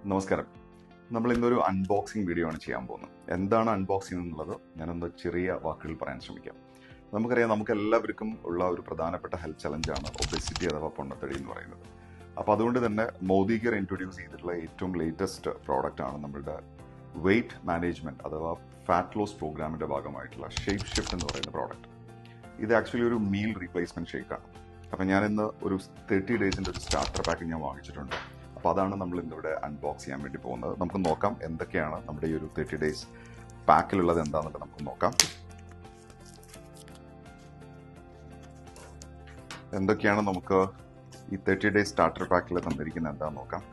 നമസ്കാരം. നമ്മൾ ഇന്നൊരു അൺബോക്സിംഗ് വീഡിയോ ആണ് ചെയ്യാൻ പോകുന്നത്. എന്താണ് അൺബോക്സിംഗ് എന്നുള്ളത് ഞാനൊന്ന് ചെറിയ വാക്കുകൾ പറയാൻ ശ്രമിക്കാം. നമുക്കറിയാം, നമുക്ക് എല്ലാവർക്കും ഉള്ള ഒരു പ്രധാനപ്പെട്ട ഹെൽത്ത് ചലഞ്ചാണ് ഒബെസിറ്റി അഥവാ പൊണ്ണത്തടി എന്ന് പറയുന്നത്. അപ്പോൾ അതുകൊണ്ട് തന്നെ മോദി കെയർ ഇൻട്രൊഡ്യൂസ് ചെയ്തിട്ടുള്ള ഏറ്റവും ലേറ്റസ്റ്റ് പ്രോഡക്റ്റ് ആണ് നമ്മളുടെ വെയ്റ്റ് മാനേജ്മെന്റ് അഥവാ ഫാറ്റ് ലോസ് പ്രോഗ്രാമിന്റെ ഭാഗമായിട്ടുള്ള ഷേപ്പ് ഷിഫ്റ്റ് എന്ന് പറയുന്ന പ്രോഡക്റ്റ്. ഇത് ആക്ച്വലി ഒരു മീൽ റീപ്ലേസ്മെന്റ് ഷേക്കാണ്. അപ്പം ഞാനിന്ന് ഒരു 30 ഡേയ്സിൻ്റെ ഒരു സ്റ്റാർട്ടർ പാക്ക് ഞാൻ വാങ്ങിച്ചിട്ടുണ്ട്. അപ്പോൾ അതാണ് നമ്മൾ ഇന്നിവിടെ അൺബോക്സ് ചെയ്യാൻ വേണ്ടി പോകുന്നത്. നമുക്ക് നോക്കാം എന്തൊക്കെയാണ് നമ്മുടെ ഈ ഒരു 30 ഡേയ്സ് പാക്കിലുള്ളത് എന്താണെന്നുള്ളത് നമുക്ക് നോക്കാം. എന്തൊക്കെയാണ് നമുക്ക് ഈ 30 ഡേയ്സ് സ്റ്റാർട്ടർ പാക്കിൽ തന്നിരിക്കുന്നത് എന്താണെന്ന് നോക്കാം.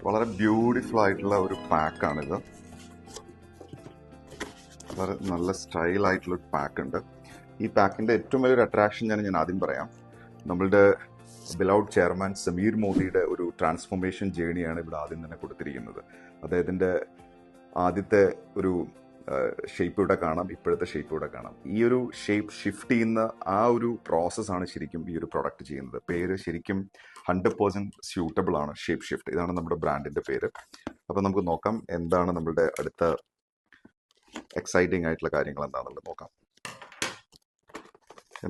വളരെ ബ്യൂട്ടിഫുൾ ആയിട്ടുള്ള ഒരു പാക്കാണിത്. വളരെ നല്ല സ്റ്റൈൽ ആയിട്ടുള്ള ഒരു പാക്ക് ഉണ്ട്. ഈ പാക്കിന്റെ ഏറ്റവും വലിയൊരു അട്രാക്ഷൻ ഞാൻ ആദ്യം പറയാം. നമ്മളുടെ ബിലൗഡ് ചെയർമാൻ സമീർ മോദിയുടെ ഒരു ട്രാൻസ്ഫോർമേഷൻ ജേണിയാണ് ഇവിടെ ആദ്യം തന്നെ കൊടുത്തിരിക്കുന്നത്. അദ്ദേഹത്തിന്റെ ആദ്യത്തെ ഒരു ഷേപ്പ് ഇവിടെ കാണാം, ഇപ്പോഴത്തെ ഷേപ്പ് ഇവിടെ കാണാം. ഈ ഒരു ഷേപ്പ് ഷിഫ്റ്റ് ചെയ്യുന്ന ആ ഒരു പ്രോസസ്സാണ് ശരിക്കും ഈ ഒരു പ്രൊഡക്റ്റ് ചെയ്യുന്നത്. പേര് ശരിക്കും 100% സ്യൂട്ടബിൾ ആണ്, ഷേപ്പ് ഷിഫ്റ്റ്. ഇതാണ് നമ്മുടെ ബ്രാൻഡിന്റെ പേര്. അപ്പൊ നമുക്ക് നോക്കാം എന്താണ് നമ്മളുടെ അടുത്ത എക്സൈറ്റിംഗ് ആയിട്ടുള്ള കാര്യങ്ങൾ എന്താണെന്നുള്ളത് നോക്കാം.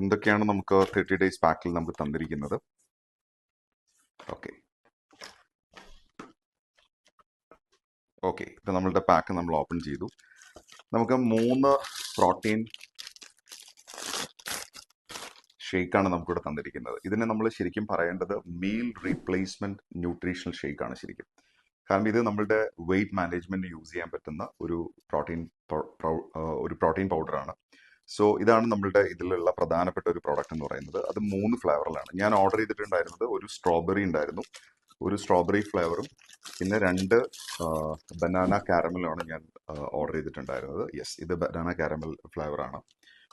എന്തൊക്കെയാണ് നമുക്ക് 30 ഡേയ്സ് പാക്കിൽ നമുക്ക് തന്നിരിക്കുന്നത്. ഓക്കെ, ഇപ്പൊ നമ്മളുടെ പാക്ക് നമ്മൾ ഓപ്പൺ ചെയ്തു. നമുക്ക് 3 പ്രോട്ടീൻ ഷേക്കാണ് നമുക്കിവിടെ തന്നിരിക്കുന്നത്. ഇതിനെ നമ്മൾ ശരിക്കും പറയേണ്ടത് മീൽ റീപ്ലേസ്മെന്റ് ന്യൂട്രീഷണൽ ഷേക്കാണ് ശരിക്കും. കാരണം ഇത് നമ്മളുടെ വെയിറ്റ് മാനേജ്മെന്റ് യൂസ് ചെയ്യാൻ പറ്റുന്ന ഒരു പ്രോട്ടീൻ പൗഡറാണ്. സോ ഇതാണ് നമ്മളുടെ ഇതിലുള്ള പ്രധാനപ്പെട്ട ഒരു പ്രോഡക്റ്റ് എന്ന് പറയുന്നത്. അത് 3 ഫ്ലേവറിലാണ് ഞാൻ ഓർഡർ ചെയ്തിട്ടുണ്ടായിരുന്നത്. ഒരു സ്ട്രോബെറി ഉണ്ടായിരുന്നു, ഒരു സ്ട്രോബെറി ഫ്ലേവറും പിന്നെ 2 ബനാന കാരമലുമാണ് ഞാൻ ഓർഡർ ചെയ്തിട്ടുണ്ടായിരുന്നത്. യെസ്, ഇത് ബനാന കാരമൽ ഫ്ലേവറാണ്.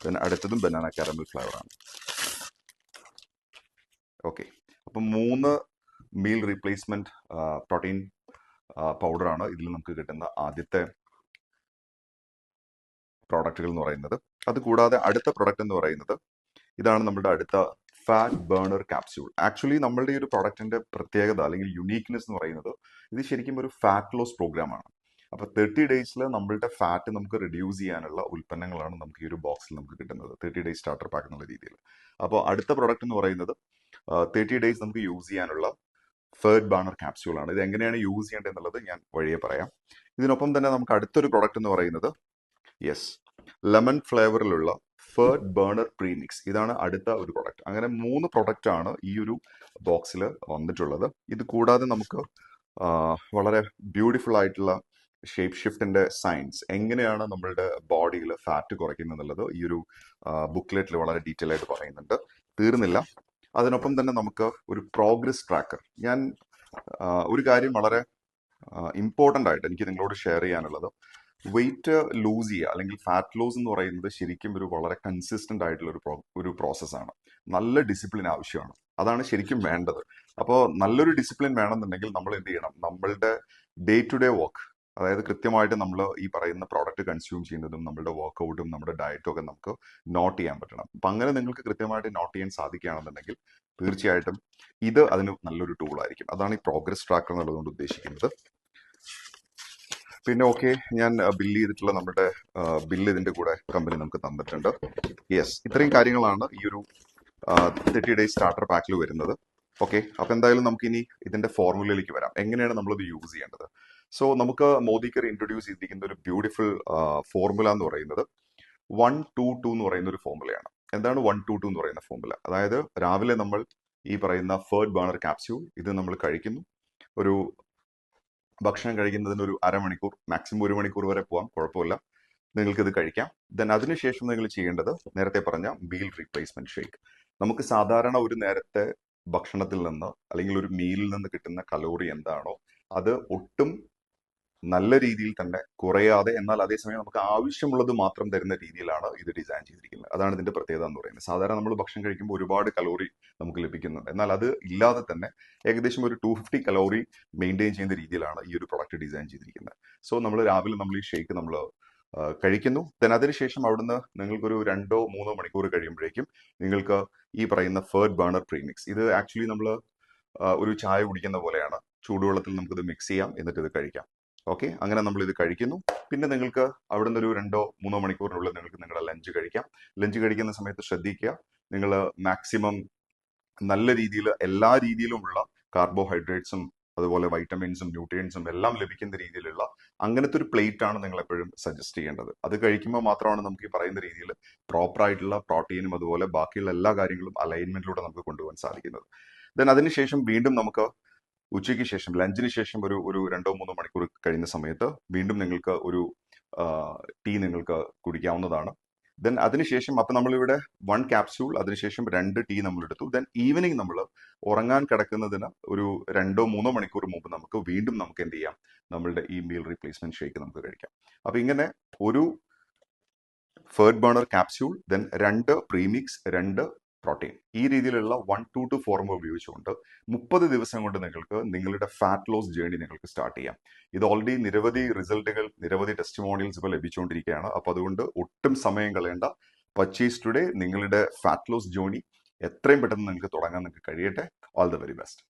പിന്നെ അടുത്തതും ബനാന കാരമൽ ഫ്ലേവറാണ്. ഓക്കെ, അപ്പം 3 മീൽ റീപ്ലേസ്മെന്റ് പ്രോട്ടീൻ പൗഡറാണ് ഇതിൽ നമുക്ക് കിട്ടുന്ന ആദ്യത്തെ പ്രോഡക്റ്റുകൾ എന്ന് പറയുന്നത്. അത് കൂടാതെ അടുത്ത പ്രൊഡക്റ്റ് എന്ന് പറയുന്നത് ഇതാണ് നമ്മുടെ അടുത്ത ഫാറ്റ് ബേണർ ക്യാപ്സ്യൂൾ. ആക്ച്വലി നമ്മളുടെ ഈ ഒരു പ്രൊഡക്റ്റിന്റെ പ്രത്യേകത അല്ലെങ്കിൽ യുണീക്നെസ് എന്ന് പറയുന്നത് ഇത് ശരിക്കും ഒരു ഫാറ്റ് ലോസ് പ്രോഗ്രാമാണ്. അപ്പോൾ 30 ഡേയ്സിൽ നമ്മളുടെ ഫാറ്റ് നമുക്ക് റിഡ്യൂസ് ചെയ്യാനുള്ള ഉൽപ്പന്നങ്ങളാണ് നമുക്ക് ഈ ഒരു ബോക്സിൽ നമുക്ക് കിട്ടുന്നത്, 30 ഡേയ്സ് സ്റ്റാർട്ടർ പാക്ക് എന്നുള്ള രീതിയിൽ. അപ്പോൾ അടുത്ത പ്രൊഡക്റ്റ് എന്ന് പറയുന്നത് 30 ഡേയ്സ് നമുക്ക് യൂസ് ചെയ്യാനുള്ള ഫാറ്റ് ബേണർ ക്യാപ്സ്യൂൾ ആണ്. ഇത് എങ്ങനെയാണ് യൂസ് ചെയ്യേണ്ടത് എന്നുള്ളത് ഞാൻ വഴിയെ പറയാം. ഇതിനൊപ്പം തന്നെ നമുക്ക് അടുത്തൊരു പ്രൊഡക്റ്റ് എന്ന് പറയുന്നത് യെസ്, ലെമൺ ഫ്ലേവറിലുള്ള ഫാറ്റ് ബേണർ പ്രീമിക്സ്. ഇതാണ് അടുത്ത ഒരു പ്രൊഡക്റ്റ്. അങ്ങനെ 3 പ്രൊഡക്റ്റ് ആണ് ഈ ഒരു ബോക്സിൽ വന്നിട്ടുള്ളത്. ഇത് കൂടാതെ നമുക്ക് വളരെ ബ്യൂട്ടിഫുൾ ആയിട്ടുള്ള ഷേപ്പ് ഷിഫ്റ്റിന്റെ സയൻസ്, എങ്ങനെയാണ് നമ്മളുടെ ബോഡിയിൽ ഫാറ്റ് കുറയ്ക്കുന്നത് എന്നുള്ളത് ഈ ഒരു ബുക്ക്ലെറ്റിൽ വളരെ ഡീറ്റെയിൽ ആയിട്ട് പറയുന്നുണ്ട്. തീർന്നില്ല, അതിനൊപ്പം തന്നെ നമുക്ക് ഒരു പ്രോഗ്രസ് ട്രാക്കർ. ഞാൻ ഒരു കാര്യം വളരെ ഇമ്പോർട്ടൻ്റ് ആയിട്ട് എനിക്ക് നിങ്ങളോട് ഷെയർ ചെയ്യാനുള്ളത്, വെയിറ്റ് ലൂസ് ചെയ്യുക അല്ലെങ്കിൽ ഫാറ്റ് ലോസ് എന്ന് പറയുന്നത് ശരിക്കും ഒരു വളരെ കൺസിസ്റ്റന്റ് ആയിട്ടുള്ള ഒരു പ്രോസസ്സാണ്. നല്ല ഡിസിപ്ലിൻ ആവശ്യമാണ്, അതാണ് ശരിക്കും വേണ്ടത്. അപ്പോൾ നല്ലൊരു ഡിസിപ്ലിൻ വേണമെന്നുണ്ടെങ്കിൽ നമ്മൾ എന്ത് ചെയ്യണം, നമ്മളുടെ ഡേ ടു ഡേ വർക്ക്, അതായത് കൃത്യമായിട്ട് നമ്മൾ ഈ പറയുന്ന പ്രോഡക്റ്റ് കൺസ്യൂം ചെയ്യുന്നതും നമ്മുടെ വർക്കൗട്ടും നമ്മുടെ ഡയറ്റും ഒക്കെ നമുക്ക് നോട്ട് ചെയ്യാൻ പറ്റണം. അപ്പം അങ്ങനെ നിങ്ങൾക്ക് കൃത്യമായിട്ട് നോട്ട് ചെയ്യാൻ സാധിക്കുകയാണെന്നുണ്ടെങ്കിൽ തീർച്ചയായിട്ടും ഇത് അതിന് നല്ലൊരു ടൂൾ ആയിരിക്കും. അതാണ് ഈ പ്രോഗ്രസ് ട്രാക്കർ എന്നുള്ളതുകൊണ്ട് ഉദ്ദേശിക്കുന്നത്. പിന്നെ ഓക്കെ, ഞാൻ ബില്ല് ചെയ്തിട്ടുള്ള നമ്മുടെ ബില്ല് ഇതിന്റെ കൂടെ കമ്പനി നമുക്ക് തന്നിട്ടുണ്ട്. യെസ്, ഇത്രയും കാര്യങ്ങളാണ് ഈ ഒരു 30 ഡേയ്സ് സ്റ്റാർട്ടർ പാക്കിൽ വരുന്നത്. ഓക്കെ, അപ്പൊ എന്തായാലും നമുക്ക് ഇനി ഇതിന്റെ ഫോർമുലയിലേക്ക് വരാം, എങ്ങനെയാണ് നമ്മളിത് യൂസ് ചെയ്യേണ്ടത്. സോ നമുക്ക് മോദി കെയർ ഇൻട്രൊഡ്യൂസ് ചെയ്തിരിക്കുന്ന ഒരു ബ്യൂട്ടിഫുൾ ഫോർമുല എന്ന് പറയുന്നത് 1-2-2 എന്ന് പറയുന്ന ഒരു ഫോർമുലയാണ്. എന്താണ് 1-2-2 എന്ന് പറയുന്ന ഫോർമുല? അതായത് രാവിലെ നമ്മൾ ഈ പറയുന്ന ഫാറ്റ് ബേണർ ക്യാപ്സ്യൂൾ ഇത് നമ്മൾ കഴിക്കുന്നു. ഒരു ഭക്ഷണം കഴിക്കുന്നതിന് ഒരു അരമണിക്കൂർ, മാക്സിമം 1 മണിക്കൂർ വരെ പോകാം, കുഴപ്പമില്ല, നിങ്ങൾക്കിത് കഴിക്കാം. ദെൻ അതിനുശേഷം നിങ്ങൾ ചെയ്യേണ്ടത് നേരത്തെ പറഞ്ഞ മീൽ റീപ്ലേസ്മെന്റ് ഷേക്ക്. നമുക്ക് സാധാരണ ഒരു നേരത്തെ ഭക്ഷണത്തിൽ നിന്ന് അല്ലെങ്കിൽ ഒരു മീലിൽ നിന്ന് കിട്ടുന്ന കലോറി എന്താണോ അത് ഒട്ടും നല്ല രീതിയിൽ തന്നെ കുറയാതെ, എന്നാൽ അതേസമയം നമുക്ക് ആവശ്യമുള്ളത് മാത്രം തരുന്ന രീതിയിലാണ് ഇത് ഡിസൈൻ ചെയ്തിരിക്കുന്നത്. അതാണ് ഇതിന്റെ പ്രത്യേകത എന്ന് പറയുന്നത്. സാധാരണ നമ്മൾ ഭക്ഷണം കഴിക്കുമ്പോൾ ഒരുപാട് കലോറി നമുക്ക് ലഭിക്കുന്നുണ്ട്, എന്നാൽ അത് ഇല്ലാതെ തന്നെ ഏകദേശം ഒരു 250 കലോറി മെയിൻറ്റെയിൻ ചെയ്യുന്ന രീതിയിലാണ് ഈ ഒരു പ്രൊഡക്റ്റ് ഡിസൈൻ ചെയ്തിരിക്കുന്നത്. സോ നമ്മൾ രാവിലെ നമ്മൾ ഈ ഷേക്ക് നമ്മൾ കഴിക്കുന്നു. ദെൻ അതിനുശേഷം അവിടുന്ന് നിങ്ങൾക്കൊരു 2-3 മണിക്കൂർ കഴിയുമ്പോഴേക്കും നിങ്ങൾക്ക് ഈ പറയുന്ന ഫാറ്റ് ബേണർ പ്രീമിക്സ്, ഇത് ആക്ച്വലി നമ്മൾ ഒരു ചായ കുടിക്കുന്ന പോലെയാണ്. ചൂടുവെള്ളത്തിൽ നമുക്കിത് മിക്സ് ചെയ്യാം, എന്നിട്ട് ഇത് കഴിക്കാം. ഓക്കെ, അങ്ങനെ നമ്മൾ ഇത് കഴിക്കുന്നു. പിന്നെ നിങ്ങൾക്ക് അവിടെ നിന്ന് ഒരു 2-3 മണിക്കൂറിനുള്ളിൽ നിങ്ങൾക്ക് നിങ്ങളുടെ ലഞ്ച് കഴിക്കാം. ലഞ്ച് കഴിക്കുന്ന സമയത്ത് ശ്രദ്ധിക്കുക, നിങ്ങൾ മാക്സിമം നല്ല രീതിയിൽ എല്ലാ രീതിയിലുമുള്ള കാർബോഹൈഡ്രേറ്റ്സും അതുപോലെ വൈറ്റമിൻസും ന്യൂട്രിയൻസും എല്ലാം ലഭിക്കുന്ന രീതിയിലുള്ള അങ്ങനത്തെ ഒരു പ്ലേറ്റ് ആണ് നിങ്ങൾ എപ്പോഴും സജസ്റ്റ് ചെയ്യേണ്ടത്. അത് കഴിക്കുമ്പോൾ മാത്രമാണ് നമുക്ക് ഈ പറയുന്ന രീതിയിൽ പ്രോപ്പർ ആയിട്ടുള്ള പ്രോട്ടീനും അതുപോലെ ബാക്കിയുള്ള എല്ലാ കാര്യങ്ങളും അലൈൻമെന്റിലൂടെ നമുക്ക് കൊണ്ടുപോകാൻ സാധിക്കുന്നത്. ദെൻ അതിനുശേഷം വീണ്ടും നമുക്ക് ഉച്ചയ്ക്ക് ശേഷം ലഞ്ചിന് ശേഷം ഒരു 2-3 മണിക്കൂർ കഴിയുന്ന സമയത്ത് വീണ്ടും നിങ്ങൾക്ക് ഒരു ടീ നിങ്ങൾക്ക് കുടിക്കാവുന്നതാണ്. ദെൻ അതിനുശേഷം അപ്പം നമ്മളിവിടെ 1 ക്യാപ്സ്യൂൾ, അതിനുശേഷം 2 ടീ നമ്മൾ എടുത്തു. ദെൻ ഈവനിങ് നമ്മൾ ഉറങ്ങാൻ കിടക്കുന്നതിന് ഒരു 2-3 മണിക്കൂർ മുമ്പ് നമുക്ക് വീണ്ടും നമുക്ക് എന്ത് ചെയ്യാം, നമ്മളുടെ ഈ മീൽ റീപ്ലേസ്മെന്റ് ഷേക്ക് നമുക്ക് കഴിക്കാം. അപ്പൊ ഇങ്ങനെ ഒരു fat burner capsule, then 2 premix, 2 protein, ഈ രീതിയിലുള്ള 1 to 4 ഉപയോഗിച്ചുകൊണ്ട് 30 ദിവസം കൊണ്ട് നിങ്ങൾക്ക് നിങ്ങളുടെ ഫാറ്റ് ലോസ് ജേർണി നിങ്ങൾക്ക് സ്റ്റാർട്ട് ചെയ്യാം. ഇത് ഓൾറെഡി നിരവധി റിസൾട്ടുകൾ, നിരവധി ടെസ്റ്റിമോണിയൽസ് ഇപ്പോൾ ലഭിച്ചുകൊണ്ടിരിക്കുകയാണ്. അപ്പോൾ അതുകൊണ്ട് ഒട്ടും സമയം കളയേണ്ട, പർച്ചേസ് ടുഡേ, നിങ്ങളുടെ ഫാറ്റ് ലോസ് ജേർണി എത്രയും പെട്ടെന്ന് നിങ്ങൾക്ക് തുടങ്ങാൻ നിങ്ങൾക്ക് കഴിയട്ടെ. All the very best.